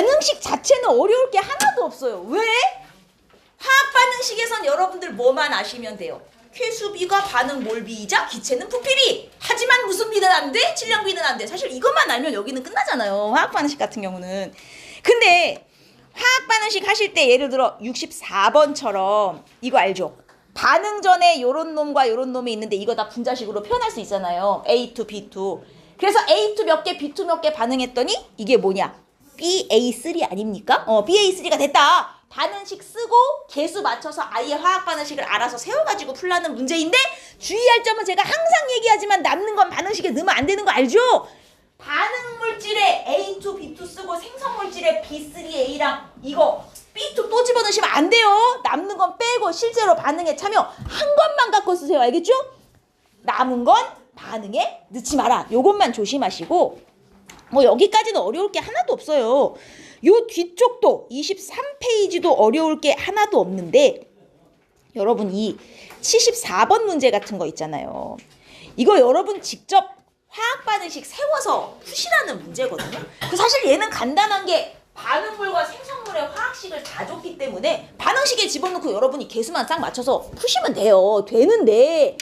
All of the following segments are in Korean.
반응식 자체는 어려울 게 하나도 없어요. 왜? 화학 반응식에선 여러분들 뭐만 아시면 돼요. 쾌수비가 반응 몰비이자 기체는 부피비. 하지만 무슨 비는 안 돼? 질량비는 안 돼. 사실 이것만 알면 여기는 끝나잖아요. 화학 반응식 같은 경우는. 근데 화학 반응식 하실 때 예를 들어 64번처럼 이거 알죠? 반응 전에 요런 놈과 요런 놈이 있는데 이거 다 분자식으로 표현할 수 있잖아요. A2, B2. 그래서 A2 몇 개, B2 몇 개 반응했더니 이게 뭐냐? BA3 아닙니까? BA3가 됐다. 반응식 쓰고 개수 맞춰서 아예 화학 반응식을 알아서 세워가지고 풀라는 문제인데 주의할 점은 제가 항상 얘기하지만 남는 건 반응식에 넣으면 안 되는 거 알죠? 반응 물질에 A2, B2 쓰고 생성 물질에 B3A랑 이거 B2 또 집어넣으시면 안 돼요. 남는 건 빼고 실제로 반응에 참여 한 것만 갖고 쓰세요. 알겠죠? 남은 건 반응에 넣지 마라. 요것만 조심하시고 뭐 여기까지는 어려울 게 하나도 없어요. 요 뒤쪽도 23페이지도 어려울 게 하나도 없는데 여러분 이 74번 문제 같은 거 있잖아요. 이거 여러분 직접 화학 반응식 세워서 푸시라는 문제거든요. 사실 얘는 간단한 게 반응물과 생성물의 화학식을 다 줬기 때문에 반응식에 집어넣고 여러분이 개수만 딱 맞춰서 푸시면 돼요. 되는데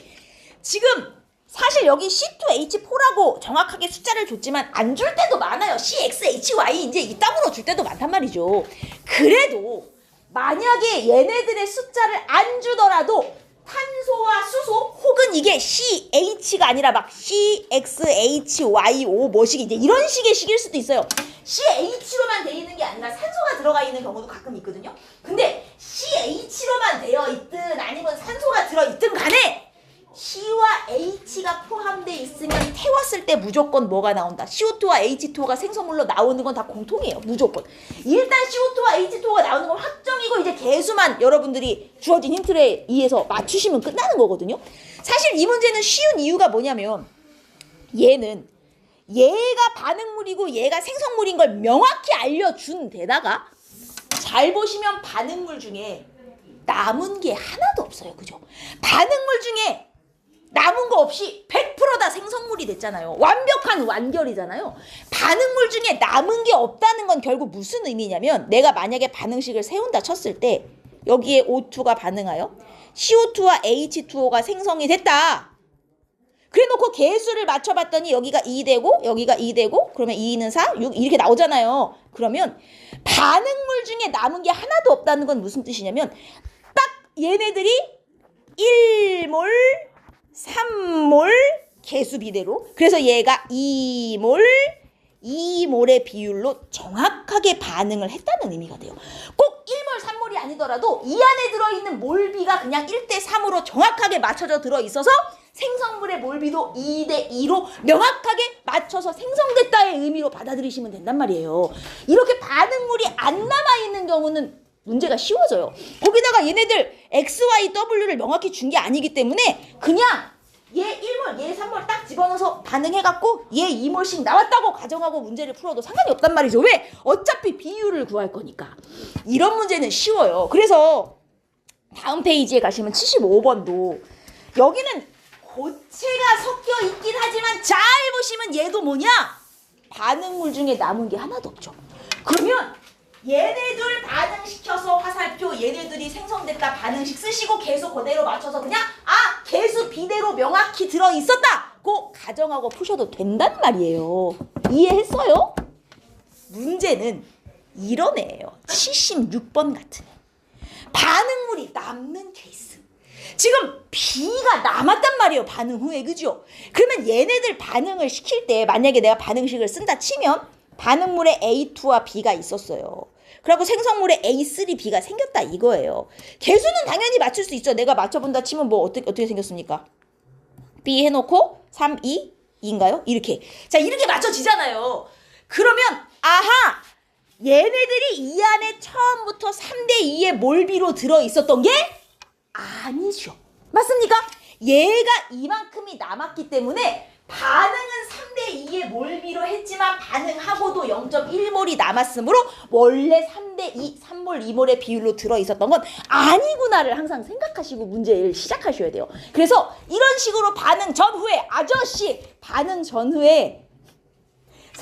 지금 사실 여기 C2H4라고 정확하게 숫자를 줬지만 안 줄 때도 많아요. CXHY 이제 이따구로 줄 때도 많단 말이죠. 그래도 만약에 얘네들의 숫자를 안 주더라도 탄소와 수소 혹은 이게 CH가 아니라 막 CXHYO 뭐식 이제 이런 식의 식일 수도 있어요. CH로만 돼 있는 게 아니라 산소가 들어가 있는 경우도 가끔 있거든요. 근데 CH로만 되어 있든 아니면 산소가 들어있든 간에 C와 H가 포함되어 있으면 태웠을 때 무조건 뭐가 나온다. CO2와 H2O가 생성물로 나오는 건 다 공통이에요. 무조건. 일단 CO2와 H2O가 나오는 건 확정이고 이제 개수만 여러분들이 주어진 힌트에 의해서 맞추시면 끝나는 거거든요. 사실 이 문제는 쉬운 이유가 뭐냐면 얘는 얘가 반응물이고 얘가 생성물인 걸 명확히 알려준 데다가 잘 보시면 반응물 중에 남은 게 하나도 없어요. 그죠? 반응물 중에 남은 거 없이 100%다 생성물이 됐잖아요. 완벽한 완결이잖아요. 반응물 중에 남은 게 없다는 건 결국 무슨 의미냐면 내가 만약에 반응식을 세운다 쳤을 때 여기에 O2가 반응하여 CO2와 H2O가 생성이 됐다. 그래놓고 개수를 맞춰봤더니 여기가 2되고 여기가 2되고 그러면 2는 4, 6 이렇게 나오잖아요. 그러면 반응물 중에 남은 게 하나도 없다는 건 무슨 뜻이냐면 딱 얘네들이 1몰 3몰 개수 비대로 그래서 얘가 2몰의 비율로 정확하게 반응을 했다는 의미가 돼요. 꼭 1몰 3몰이 아니더라도 이 안에 들어있는 몰비가 그냥 1대3으로 정확하게 맞춰져 들어있어서 생성물의 몰비도 2대2로 명확하게 맞춰서 생성됐다의 의미로 받아들이시면 된단 말이에요. 이렇게 반응물이 안 남아있는 경우는 문제가 쉬워져요. 거기다가 얘네들 X, Y, W를 명확히 준 게 아니기 때문에 그냥 얘 1몰, 얘 3몰 딱 집어넣어서 반응해갖고 얘 2몰씩 나왔다고 가정하고 문제를 풀어도 상관이 없단 말이죠. 왜? 어차피 비율을 구할 거니까. 이런 문제는 쉬워요. 그래서 다음 페이지에 가시면 75번도 여기는 고체가 섞여 있긴 하지만 잘 보시면 얘도 뭐냐? 반응물 중에 남은 게 하나도 없죠. 그러면 얘네들 반응시켜서 화살표 얘네들이 생성됐다 반응식 쓰시고 개수 그대로 맞춰서 그냥 개수 비대로 명확히 들어있었다고 가정하고 푸셔도 된단 말이에요. 이해했어요? 문제는 이런 애예요. 76번 같은 애. 반응물이 남는 케이스. 지금 B가 남았단 말이에요. 반응 후에. 그죠? 그러면 얘네들 반응을 시킬 때 만약에 내가 반응식을 쓴다 치면 반응물에 A2와 B가 있었어요. 그리고 생성물에 A3, B가 생겼다 이거예요. 개수는 당연히 맞출 수 있죠. 내가 맞춰본다 치면 뭐 어떻게 생겼습니까? B 해놓고 3, 2, 2인가요? 이렇게. 자, 이렇게 맞춰지잖아요. 그러면 얘네들이 이 안에 처음부터 3대2의 몰비로 들어있었던 게 아니죠. 맞습니까? 얘가 이만큼이 남았기 때문에 반응은 3대2의 몰비로 했지만 반응하고도 0.1몰이 남았으므로 원래 3대2, 3몰, 2몰의 비율로 들어있었던 건 아니구나를 항상 생각하시고 문제를 시작하셔야 돼요. 그래서 이런 식으로 반응 전후에 반응 전후에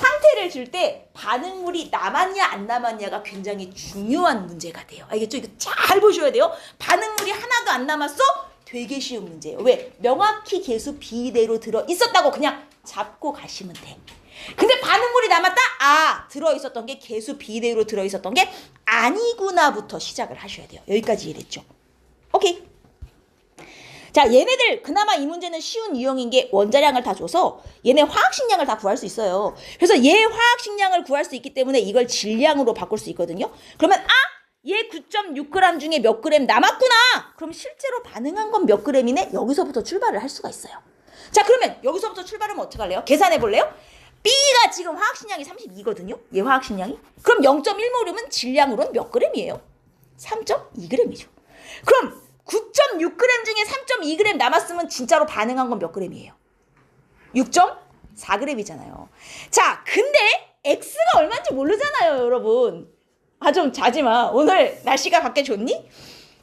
상태를 줄 때 반응물이 남았냐 안 남았냐가 굉장히 중요한 문제가 돼요. 알겠죠? 이거 잘 보셔야 돼요. 반응물이 하나도 안 남았어? 되게 쉬운 문제예요. 왜? 명확히 계수 B대로 들어있었다고 그냥 잡고 가시면 돼. 근데 반응물이 남았다? 아, 들어있었던 게 계수 B대로 들어있었던 게 아니구나부터 시작을 하셔야 돼요. 여기까지 이해됐죠? 오케이. 자, 얘네들 그나마 이 문제는 쉬운 유형인 게 원자량을 다 줘서 얘네 화학식량을 다 구할 수 있어요. 그래서 얘 화학식량을 구할 수 있기 때문에 이걸 질량으로 바꿀 수 있거든요. 그러면 얘 9.6g 중에 몇 그램 남았구나. 그럼 실제로 반응한 건 몇 그램이네? 여기서부터 출발을 할 수가 있어요. 자, 그러면 여기서부터 출발하면 어떻게 할래요? 계산해 볼래요? B가 지금 화학식량이 32거든요. 얘 화학식량이. 그럼 0.1몰이면 질량으로는 몇 그램이에요? 3.2g이죠. 그럼 9.6g 중에 3.2g 남았으면 진짜로 반응한 건 몇 그램이에요? 6.4g이잖아요. 자, 근데 X가 얼마인지 모르잖아요, 여러분. 좀 자지마. 오늘 날씨가 밖에 좋니?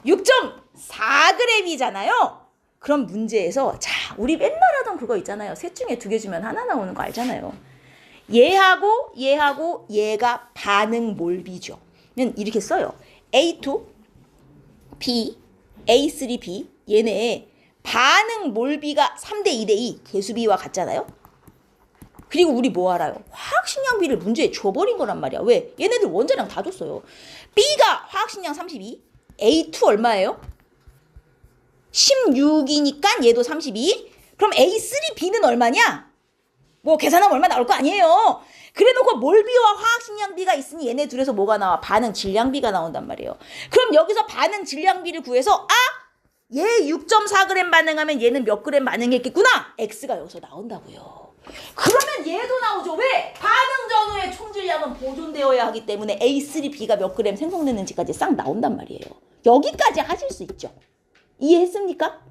6.4g이잖아요. 그럼 문제에서 자, 우리 맨날 하던 그거 있잖아요. 셋 중에 2개 주면 하나 나오는 거 알잖아요. 얘하고 얘하고 얘가 반응 몰비죠. 이렇게 써요. A2, B, A3B 얘네 반응 몰비가 3대 2대 2 계수비와 같잖아요. 그리고 우리 뭐 알아요? 화학식량비를 문제에 줘버린 거란 말이야. 왜? 얘네들 원자량 다 줬어요. B가 화학식량 32, A2 얼마예요? 16이니까 얘도 32. 그럼 A3B는 얼마냐? 뭐 계산하면 얼마 나올 거 아니에요. 그래놓고 몰비와 화학식량비가 있으니 얘네 둘에서 뭐가 나와? 반응 질량비가 나온단 말이에요. 그럼 여기서 반응 질량비를 구해서 얘 6.4g 반응하면 얘는 몇 그램 반응했겠구나. X가 여기서 나온다고요. 그러면 얘도 나오죠. 왜? 반응 전후의 총질량은 보존되어야 하기 때문에 A3B가 몇 그램 생성됐는지까지 싹 나온단 말이에요. 여기까지 하실 수 있죠. 이해했습니까?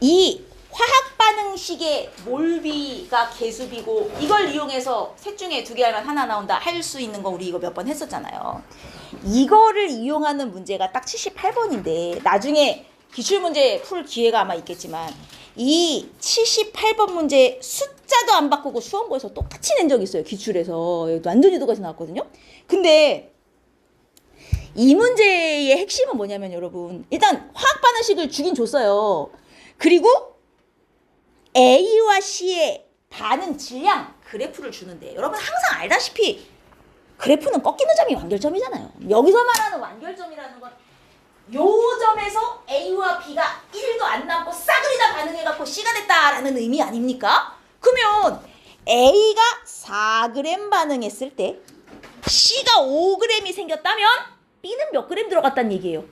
이 화학 반응식의 몰비가 계수비고 이걸 이용해서 셋 중에 2개 하면 하나 나온다 할 수 있는 거 우리 이거 몇 번 했었잖아요. 이거를 이용하는 문제가 딱 78번인데 나중에 기출문제 풀 기회가 아마 있겠지만 이 78번 문제 숫자도 안 바꾸고 수험고에서 똑같이 낸 적이 있어요. 기출에서 완전히 똑같이 나왔거든요. 근데 이 문제의 핵심은 뭐냐면 여러분 일단 화학 반응식을 주긴 줬어요. 그리고 A와 C의 반응 질량 그래프를 주는데 여러분 항상 알다시피 그래프는 꺾이는 점이 완결점이잖아요. 여기서 말하는 완결점이라는 건 요 점에서 A와 B가 1도 안 남고 싸그리 다 반응해갖고 C가 됐다라는 의미 아닙니까? 그러면 A가 4g 반응했을 때 C가 5g이 생겼다면 B는 몇 그램 들어갔다는 얘기예요?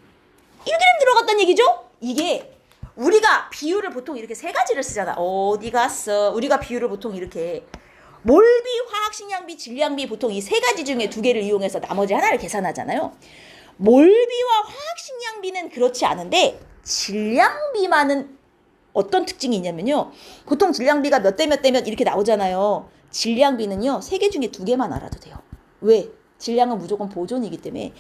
1g 들어갔다는 얘기죠? 이게 우리가 비율을 보통 이렇게 3가지를 쓰잖아. 어디 갔어? 우리가 비율을 보통 이렇게 몰비, 화학식량비, 질량비 보통 이 3가지 중에 2개를 이용해서 나머지 하나를 계산하잖아요. 몰비와 화학식량비는 그렇지 않은데 질량비만은 어떤 특징이 있냐면요. 보통 질량비가 몇 대 몇 대 몇 이렇게 나오잖아요. 질량비는요. 3개 중에 2개만 알아도 돼요. 왜? 질량은 무조건 보존이기 때문에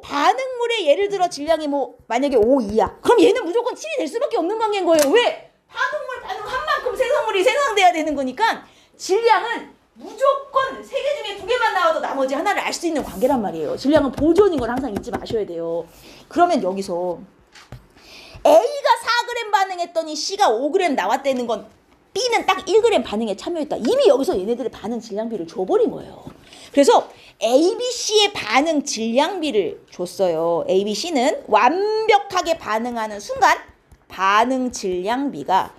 반응물의 예를 들어 질량이 만약에 5, 2야. 그럼 얘는 무조건 7이 될 수밖에 없는 관계인 거예요. 왜? 반응물 반응한 만큼 생성물이 생성돼야 되는 거니까 질량은 무조건 3개 중에 2개만 나와도 나머지 하나를 알 수 있는 관계란 말이에요. 질량은 보존인 걸 항상 잊지 마셔야 돼요. 그러면 여기서 A가 4g 반응했더니 C가 5g 나왔다는 건 B는 딱 1g 반응에 참여했다. 이미 여기서 얘네들의 반응 질량비를 줘버린 거예요. 그래서 A, B, C의 반응 질량비를 줬어요. A, B, C는 완벽하게 반응하는 순간 반응 질량비가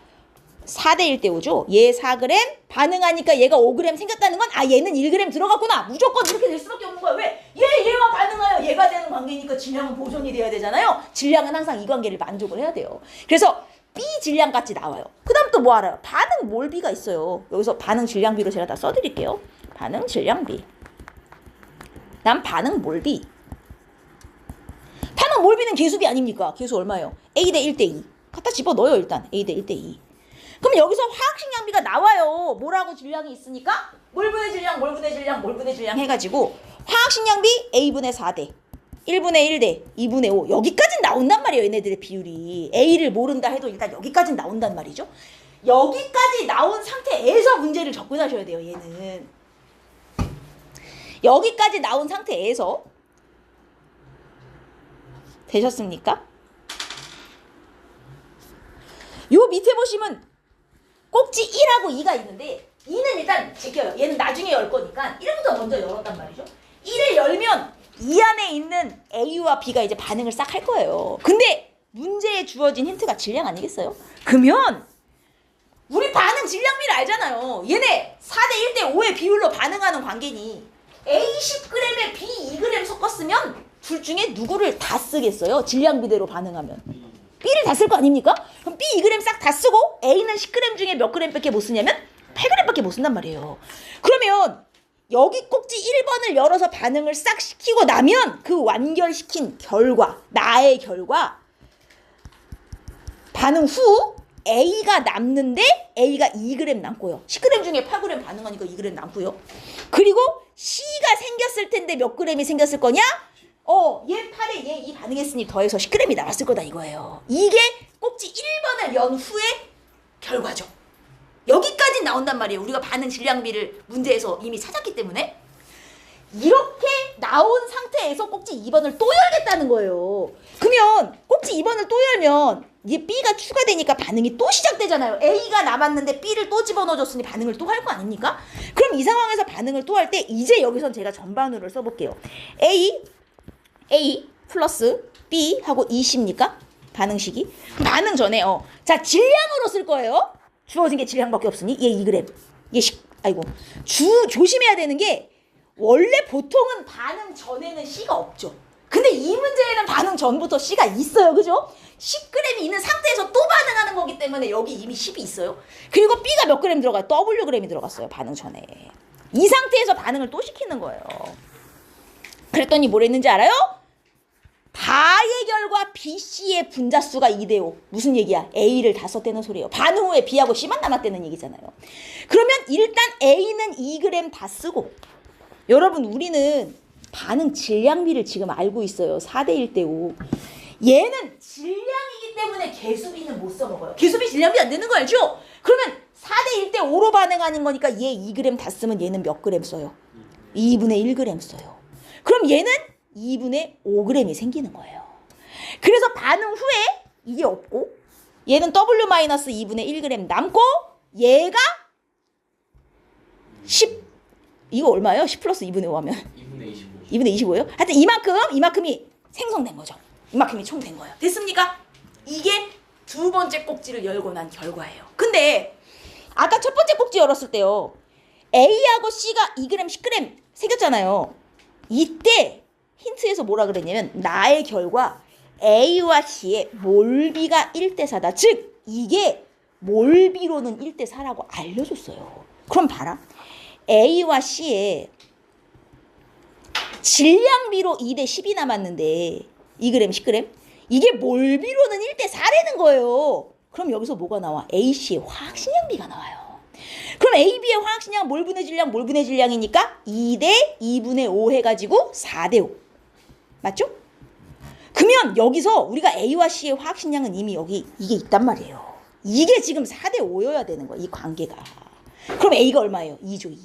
4대 1대 5죠. 얘 4g 반응하니까 얘가 5g 생겼다는 건 얘는 1g 들어갔구나. 무조건 이렇게 될 수밖에 없는 거야. 왜? 얘와 반응하여 얘가 되는 관계니까 질량은 보존이 돼야 되잖아요. 질량은 항상 이 관계를 만족을 해야 돼요. 그래서 B 질량같이 나와요. 그 다음 또 뭐 알아요? 반응 몰비가 있어요. 여기서 반응 질량비로 제가 다 써드릴게요. 반응 질량비. 난 반응 몰비. 반응 몰비는 계수비 아닙니까? 계수 얼마예요? A 대 1대 2. 갖다 집어넣어요 일단. A 대 1대 2. 그럼 여기서 화학식량비가 나와요. 뭐라고 질량이 있으니까 몰분의 질량, 몰분의 질량, 몰분의 질량 해가지고 화학식량비 A분의 4대 1분의 1대 2분의 5 여기까지는 나온단 말이에요. 얘네들의 비율이. A를 모른다 해도 일단 여기까지는 나온단 말이죠. 여기까지 나온 상태에서 문제를 접근하셔야 돼요. 얘는 여기까지 나온 상태에서 되셨습니까? 요 밑에 보시면 꼭지 1하고 2가 있는데 2는 일단 제껴요. 얘는 나중에 열 거니까 1부터 먼저 열었단 말이죠. 1을 열면 이 안에 있는 A와 B가 이제 반응을 싹 할 거예요. 근데 문제에 주어진 힌트가 질량 아니겠어요? 그러면 우리 반응 질량비를 알잖아요. 얘네 4대 1대 5의 비율로 반응하는 관계니 A 10g에 B 2g 섞었으면 둘 중에 누구를 다 쓰겠어요? 질량비대로 반응하면. B를 다 쓸 거 아닙니까? 그럼 B 2g 싹 다 쓰고 A는 10g 중에 몇 g밖에 못 쓰냐면 8g밖에 못 쓴단 말이에요. 그러면 여기 꼭지 1번을 열어서 반응을 싹 시키고 나면 그 완결시킨 결과, 나의 결과 반응 후 A가 남는데 A가 2g 남고요. 10g 중에 8g 반응하니까 2g 남고요. 그리고 C가 생겼을 텐데 몇 g이 생겼을 거냐? 얘 8에 얘 2 반응했으니 더해서 10g이 남았을 거다 이거예요. 이게 꼭지 1번을 연 후의 결과죠. 여기까지 나온단 말이에요. 우리가 반응 질량비를 문제에서 이미 찾았기 때문에. 이렇게 나온 상태에서 꼭지 2번을 또 열겠다는 거예요. 그러면 꼭지 2번을 또 열면 이게 B가 추가되니까 반응이 또 시작되잖아요. A가 남았는데 B를 또 집어넣어줬으니 반응을 또 할 거 아닙니까? 그럼 이 상황에서 반응을 또 할 때 이제 여기선 제가 전반으로 써볼게요. A 플러스 B 하고 2C입니까? 반응식이. 반응 전에 자 질량으로 쓸 거예요. 주어진 게 질량밖에 없으니 얘 2g 얘 조심해야 되는 게 원래 보통은 반응 전에는 C가 없죠. 근데 이 문제에는 반응 전부터 C가 있어요. 그죠? 10g이 있는 상태에서 또 반응하는 거기 때문에 여기 이미 10이 있어요. 그리고 B가 몇 g 들어가요? Wg이 들어갔어요. 반응 전에. 이 상태에서 반응을 또 시키는 거예요. 그랬더니 뭘 했는지 알아요? 다의 결과 BC의 분자수가 2대5. 무슨 얘기야? A를 다 썼다는 소리예요. 반응 후에 B하고 C만 남았다는 얘기잖아요. 그러면 일단 A는 2g 다 쓰고 여러분 우리는 반응 질량비를 지금 알고 있어요. 4대 1대 5. 얘는 질량이기 때문에 개수비는 못 써먹어요. 개수비 질량비 안 되는 거 알죠? 그러면 4대 1대 5로 반응하는 거니까 얘 2g 다 쓰면 얘는 몇 g 써요? 2분의 1g 써요. 그럼 얘는 2분의 5g이 생기는 거예요. 그래서 반응 후에 이게 없고 얘는 W-2분의 1g 남고 얘가 10 이거 얼마예요? 10 플러스 2분의 5 하면 2분의 25. 2분의 25예요? 하여튼 이만큼이 생성된 거죠. 이만큼이 총 된 거예요. 됐습니까? 이게 두 번째 꼭지를 열고 난 결과예요. 근데 아까 첫 번째 꼭지 열었을 때요. A하고 C가 2g, 10g 생겼잖아요. 이때 힌트에서 뭐라 그랬냐면 나의 결과 A와 C의 몰비가 1대4다. 즉 이게 몰비로는 1대4라고 알려줬어요. 그럼 봐라. A와 C의 질량비로 2대10이 남았는데 2g, 10g 이게 몰비로는 1대4라는 거예요. 그럼 여기서 뭐가 나와? AC의 화학식량비가 나와요. 그럼 AB의 화학식량 몰분의 질량이니까 2대 2분의 5 해가지고 4대 5 맞죠? 그러면 여기서 우리가 A와 C의 화학식량은 이미 여기 이게 있단 말이에요. 이게 지금 4대 5여야 되는 거야. 이 관계가. 그럼 A가 얼마예요? 2죠 2.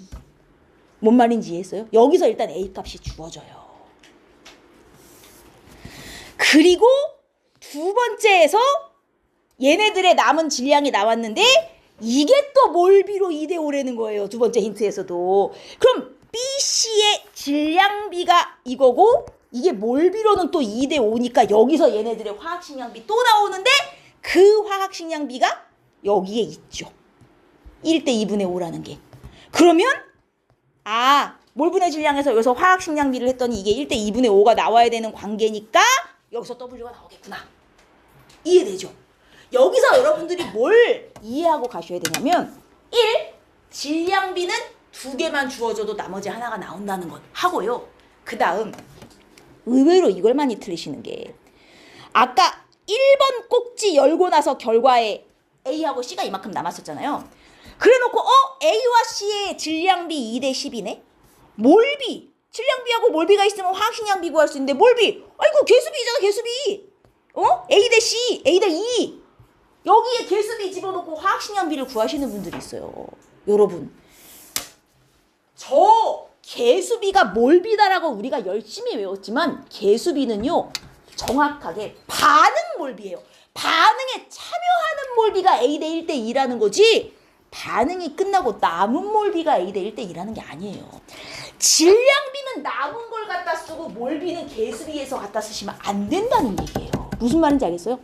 뭔 말인지 이해했어요? 여기서 일단 A 값이 주어져요. 그리고 두 번째에서 얘네들의 남은 질량이 나왔는데 이게 또 몰비로 2대 5라는 거예요. 두 번째 힌트에서도. 그럼 BC의 질량비가 이거고 이게 몰비로는 또 2대 5니까 여기서 얘네들의 화학식량비 또 나오는데 그 화학식량비가 여기에 있죠. 1대 2분의 5라는 게. 그러면 몰분의 질량에서 여기서 화학식량비를 했더니 이게 1대 2분의 5가 나와야 되는 관계니까 여기서 W가 나오겠구나. 이해되죠? 여기서 여러분들이 뭘 이해하고 가셔야 되냐면 1. 질량비는 2개만 주어져도 나머지 하나가 나온다는 것 하고요. 그 다음 의외로 이걸 많이 틀리시는 게 아까 1번 꼭지 열고 나서 결과에 A하고 C가 이만큼 남았었잖아요. 그래놓고 A와 C의 질량비 2대 10이네? 몰비! 질량비하고 몰비가 있으면 화학식량비 구할 수 있는데 몰비! 아이고 개수비잖아 개수비! A 대 C! A 대 2! 여기에 개수비 집어넣고 화학식량비를 구하시는 분들이 있어요. 여러분, 저 개수비가 몰비다라고 우리가 열심히 외웠지만 개수비는요 정확하게 반응 몰비예요. 반응에 참여하는 몰비가 A 대 1 대 2라는 거지 반응이 끝나고 남은 몰비가 A 대 1 대 2라는 게 아니에요. 질량비는 남은 걸 갖다 쓰고 몰비는 개수비에서 갖다 쓰시면 안 된다는 얘기예요. 무슨 말인지 알겠어요?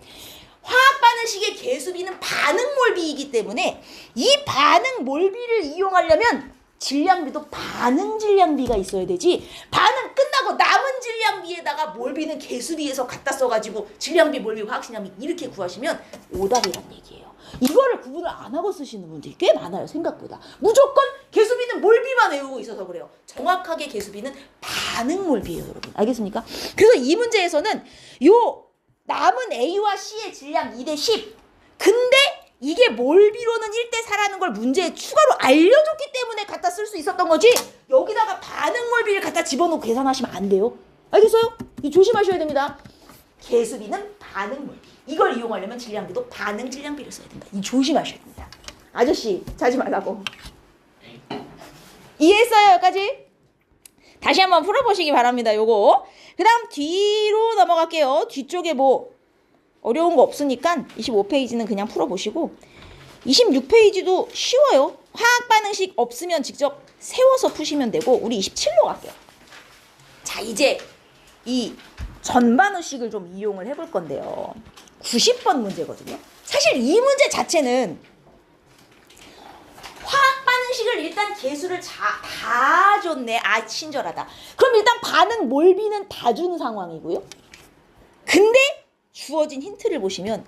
화학 반응식의 개수비는 반응 몰비이기 때문에 이 반응 몰비를 이용하려면 질량비도 반응 질량비가 있어야 되지 반응 끝나고 남은 질량비에다가 몰비는 개수비에서 갖다 써가지고 질량비, 몰비, 화학식량비 이렇게 구하시면 오답이란 얘기예요. 이거를 구분을 안 하고 쓰시는 분들이 꽤 많아요. 생각보다. 무조건 개수비는 몰비만 외우고 있어서 그래요. 정확하게 개수비는 반응 몰비예요. 여러분. 알겠습니까? 그래서 이 문제에서는 요 남은 A와 C의 질량 2 대 10 근데 이게 몰비로는 1 대 4라는 걸 문제에 추가로 알려줬기 때문에 갖다 쓸 수 있었던 거지 여기다가 반응 몰비를 갖다 집어넣고 계산하시면 안 돼요. 알겠어요? 이 조심하셔야 됩니다. 개수비는 반응 몰비. 이걸 이용하려면 질량비도 반응 질량비를 써야 된다. 이 조심하셔야 됩니다. 아저씨 자지 말라고. 이해했어요? 여기까지? 다시 한번 풀어보시기 바랍니다. 요거. 그 다음 뒤로 넘어갈게요. 뒤쪽에 뭐 어려운 거 없으니까 25페이지는 그냥 풀어보시고 26페이지도 쉬워요. 화학 반응식 없으면 직접 세워서 푸시면 되고 우리 27로 갈게요. 자 이제 이 전반우식을 좀 이용을 해볼 건데요. 90번 문제거든요. 사실 이 문제 자체는 화학 반응식을 일단 개수를 다 줬네. 아 친절하다. 그럼 일단 반응 몰비는 다 준 상황이고요. 근데 주어진 힌트를 보시면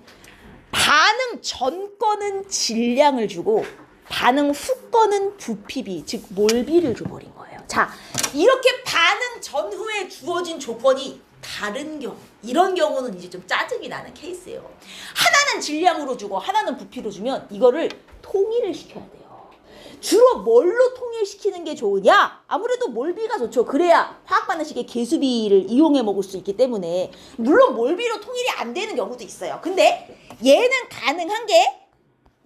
반응 전 거는 질량을 주고 반응 후 거는 부피비 즉 몰비를 줘버린 거예요. 자 이렇게 반응 전후에 주어진 조건이 다른 경우 이런 경우는 이제 좀 짜증이 나는 케이스예요. 하나는 질량으로 주고 하나는 부피로 주면 이거를 통일을 시켜야 돼요. 주로 뭘로 통일시키는 게 좋으냐? 아무래도 몰비가 좋죠. 그래야 화학 반응식의 개수비를 이용해 먹을 수 있기 때문에 물론 몰비로 통일이 안 되는 경우도 있어요. 근데 얘는 가능한 게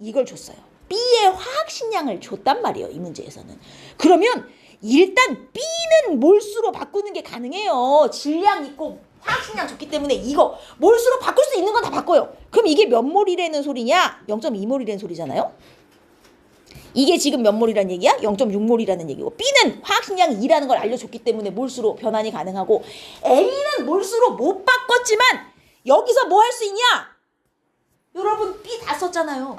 이걸 줬어요. B의 화학식량을 줬단 말이에요. 이 문제에서는. 그러면 일단 B는 몰수로 바꾸는 게 가능해요. 질량 있고 화학식량 줬기 때문에 이거 몰수로 바꿀 수 있는 건 다 바꿔요. 그럼 이게 몇 몰이라는 소리냐? 0.2몰이라는 소리잖아요. 이게 지금 몇 몰이라는 얘기야? 0.6몰이라는 얘기고 B는 화학식량이 2라는 걸 알려줬기 때문에 몰수로 변환이 가능하고 A는 몰수로 못 바꿨지만 여기서 뭐 할 수 있냐? 여러분 B 다 썼잖아요.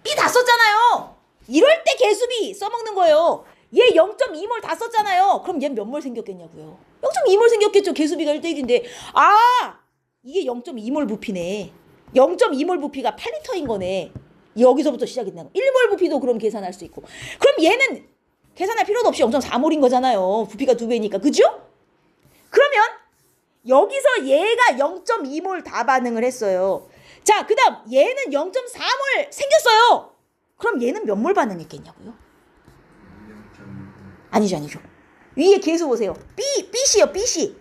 B 다 썼잖아요. 이럴 때 개수비 써먹는 거예요. 얘 0.2몰 다 썼잖아요. 그럼 얘는 몇 몰 생겼겠냐고요. 0.2몰 생겼겠죠. 개수비가 1대 1인데 아 이게 0.2몰 부피네. 0.2몰 부피가 8리터인 거네. 여기서부터 시작이 되는 거. 1몰 부피도 그럼 계산할 수 있고. 그럼 얘는 계산할 필요도 없이 0.4몰인 거잖아요. 부피가 2배니까. 그죠? 그러면 여기서 얘가 0.2몰 다 반응을 했어요. 자, 그 다음 얘는 0.4몰 생겼어요. 그럼 얘는 몇 몰 반응했겠냐고요? 아니죠. 위에 계수 보세요. B씨요, B씨.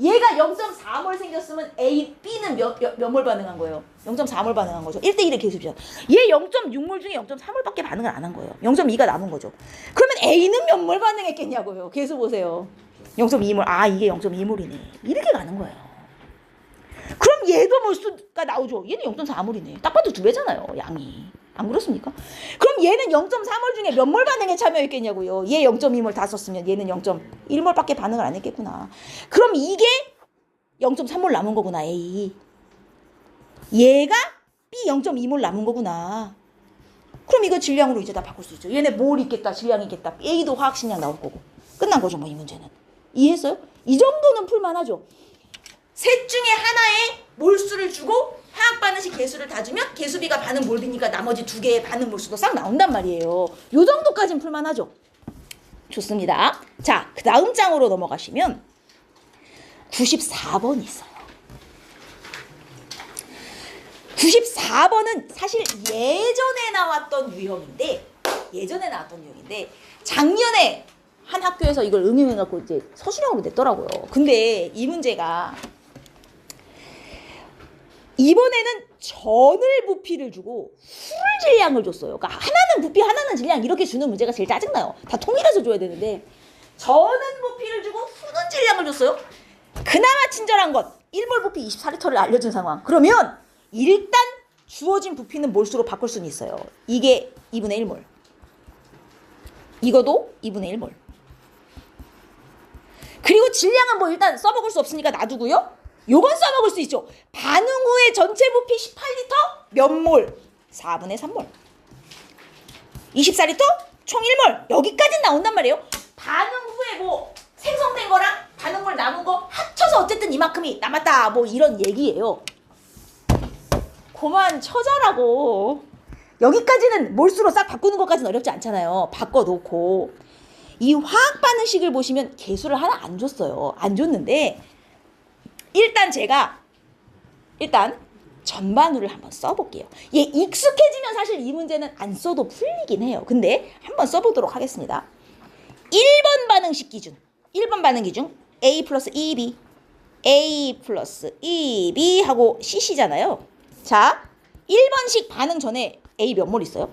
얘가 0.4몰 생겼으면 B는 몇 몰 반응한 거예요? 0.4몰 반응한 거죠. 1대1의 계수비잖아. 얘 0.6몰 중에 0.3몰밖에 반응을 안 한 거예요. 0.2가 남은 거죠. 그러면 A는 몇 몰 반응했겠냐고요. 계수 보세요. 0.2몰. 아, 이게 0.2몰이네. 이렇게 가는 거예요. 그럼 얘도 몰수가 나오죠. 얘는 0.4몰이네. 딱 봐도 2배잖아요. 양이. 안 그렇습니까? 그럼 얘는 0.3몰 중에 몇 몰 반응에 참여했겠냐고요. 얘 0.2몰 다 썼으면 얘는 0.1몰밖에 반응을 안 했겠구나. 그럼 이게 0.3몰 남은 거구나. A. 얘가 B 0.2몰 남은 거구나. 그럼 이거 질량으로 이제 다 바꿀 수 있죠. 얘네 몰 있겠다. 질량 있겠다. A도 화학식량 나올 거고. 끝난 거죠. 뭐 이 문제는. 이해했어요? 이 정도는 풀만하죠. 셋 중에 하나에 몰수를 주고 화학 반응식 개수를 다 주면 개수비가 반응 몰비니까 나머지 2개의 반응 몰수도 싹 나온단 말이에요. 요 정도까지는 풀만하죠. 좋습니다. 자, 그 다음 장으로 넘어가시면 94번이 있어요. 94번은 사실 예전에 나왔던 유형인데 작년에 한 학교에서 이걸 응용해갖고 이제 서술형으로 냈더라고요. 근데 이 문제가 이번에는 전을 부피를 주고 후를 질량을 줬어요. 그러니까 하나는 부피, 하나는 질량 이렇게 주는 문제가 제일 짜증나요. 다 통일해서 줘야 되는데 전은 부피를 주고 후는 질량을 줬어요. 그나마 친절한 것 1몰 부피 24리터를 알려준 상황. 그러면 일단 주어진 부피는 몰수로 바꿀 수는 있어요. 이게 2분의 1몰. 이거도 2분의 1몰. 그리고 질량은 뭐 일단 써먹을 수 없으니까 놔두고요. 요건 써먹을 수 있죠. 반응 후에 전체 부피 18리터 몇 몰? 4분의 3몰. 24리터 총 1몰. 여기까지는 나온단 말이에요. 반응 후에 뭐 생성된 거랑 반응물 남은 거 합쳐서 어쨌든 이만큼이 남았다. 뭐 이런 얘기예요. 그만 쳐자라고. 여기까지는 몰수로 싹 바꾸는 것까지는 어렵지 않잖아요. 바꿔놓고. 이 화학 반응식을 보시면 개수를 하나 안 줬어요. 안 줬는데 일단 제가 전반후를 한번 써볼게요. 얘 익숙해지면 사실 이 문제는 안 써도 풀리긴 해요. 근데 한번 써보도록 하겠습니다. 1번 반응식 기준. 1번 반응 기준 A 플러스 2B A 플러스 2B 하고 CC잖아요. 자, 1번식 반응 전에 A 몇 몰 있어요?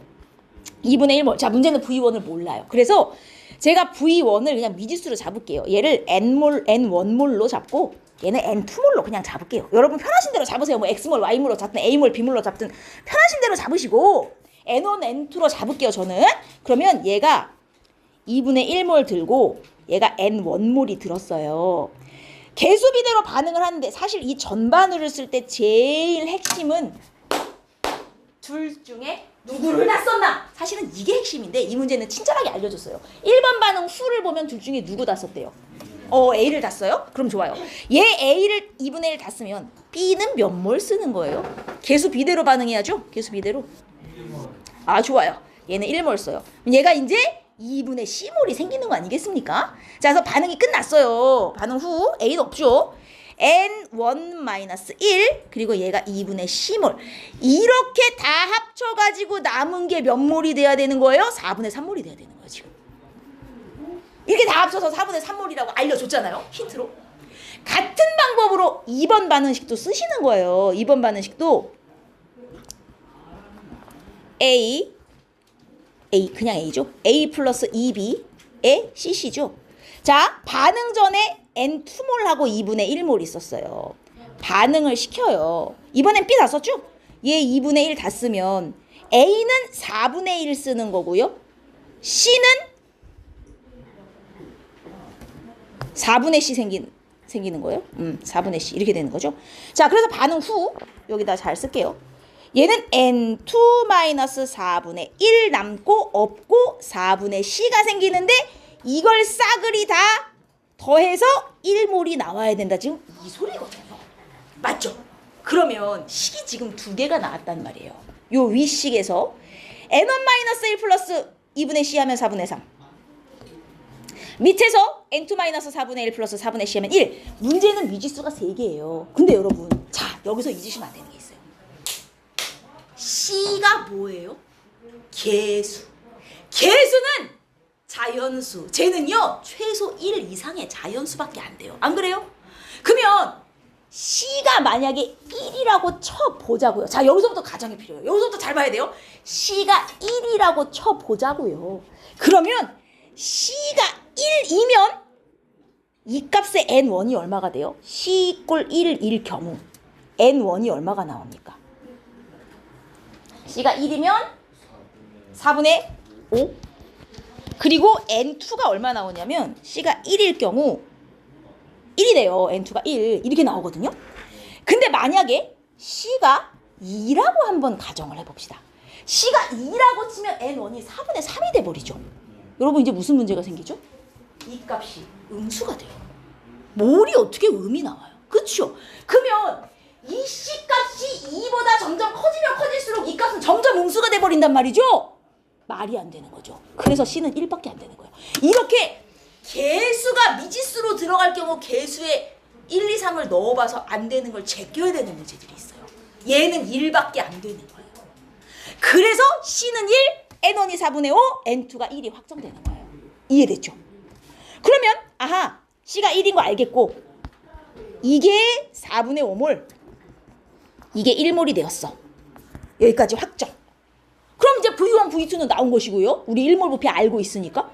2분의 1몰. 자, 문제는 V1을 몰라요. 그래서 제가 V1을 그냥 미지수로 잡을게요. 얘를 N몰, N1몰로 잡고 얘는 N2몰로 그냥 잡을게요. 여러분 편하신 대로 잡으세요. 뭐 X몰, Y몰로 잡든 A몰, B몰로 잡든 편하신 대로 잡으시고 N1, N2로 잡을게요, 저는. 그러면 얘가 2분의 1몰 들고 얘가 N1몰이 들었어요. 개수비대로 반응을 하는데 사실 이 전반으로 쓸 때 제일 핵심은 둘 중에 누구를 다 썼나? 사실은 이게 핵심인데 이 문제는 친절하게 알려줬어요. 1번 반응 후를 보면 둘 중에 누구 다 썼대요? A를 다 써요? 그럼 좋아요. 얘 A를 2분의 1 다 쓰면 B는 몇 몰 쓰는 거예요? 개수 비대로 반응해야죠? 개수 비대로. 아, 좋아요. 얘는 1몰 써요. 얘가 이제 2분의 C몰이 생기는 거 아니겠습니까? 자, 그래서 반응이 끝났어요. 반응 후 A는 없죠. N1-1 그리고 얘가 2분의 C몰. 이렇게 다 합쳐가지고 남은 게 몇 몰이 돼야 되는 거예요? 4분의 3몰이 돼야 되는 거예요, 지금. 이렇게 다 합쳐서 4분의 3몰이라고 알려줬잖아요. 힌트로. 같은 방법으로 2번 반응식도 쓰시는 거예요. 2번 반응식도 A 그냥 A죠. A 플러스 2B에 CC죠. 자, 반응 전에 N2몰하고 2분의 1몰 있었어요. 반응을 시켜요. 이번엔 B 다 썼죠? 얘 2분의 1 다 쓰면 A는 4분의 1 쓰는 거고요. C는 4분의 C 생기는 거예요. 4분의 C 이렇게 되는 거죠. 자, 그래서 반응 후 여기다 잘 쓸게요. 얘는 N2-4분의 1 남고 없고 4분의 C가 생기는데 이걸 싸그리 다 더해서 1몰이 나와야 된다. 지금 이 소리거든요. 맞죠? 그러면 식이 지금 두 개가 나왔단 말이에요. 요 위식에서 N1-1 플러스 2분의 C 하면 4분의 3. 밑에서 N2-4분의 1 플러스 4분의 C 하면 1. 문제는 미지수가 3개예요. 근데 여러분, 자, 여기서 잊으시면 안 되는 게 있어요. C가 뭐예요? 개수. 개수는 자연수. 쟤는요, 최소 1 이상의 자연수밖에 안 돼요. 안 그래요? 그러면 C가 만약에 1이라고 쳐보자고요. 자, 여기서부터 가정이 필요해요. 여기서부터 잘 봐야 돼요. C가 1이라고 쳐보자고요. 그러면 C가 1이면 이 값의 N1이 얼마가 돼요? C 이꼴 1일 경우 N1이 얼마가 나옵니까? C가 1이면 4분의 5. 그리고 N2가 얼마 나오냐면 C가 1일 경우 1이 돼요. N2가 1 이렇게 나오거든요. 근데 만약에 C가 2라고 한번 가정을 해봅시다. C가 2라고 치면 N1이 4분의 3이 돼버리죠. 여러분 이제 무슨 문제가 생기죠? 이 값이 음수가 돼요. 몰이 어떻게 음이 나와요? 그렇죠? 그러면 이 C 값이 2보다 점점 커지면 커질수록 이 값은 점점 음수가 돼버린단 말이죠? 말이 안 되는 거죠. 그래서 C는 1밖에 안 되는 거예요. 이렇게 개수가 미지수로 들어갈 경우 개수에 1, 2, 3을 넣어봐서 안 되는 걸 제껴야 되는 문제들이 있어요. 얘는 1밖에 안 되는 거예요. 그래서 C는 1, N1이 4분의 5, N2가 1이 확정되는 거예요. 이해됐죠? 그러면 아하, C가 1인 거 알겠고 이게 4분의 5몰 이게 1몰이 되었어. 여기까지 확정. 그럼 이제 V1, V2는 나온 것이고요. 우리 1몰 부피 알고 있으니까.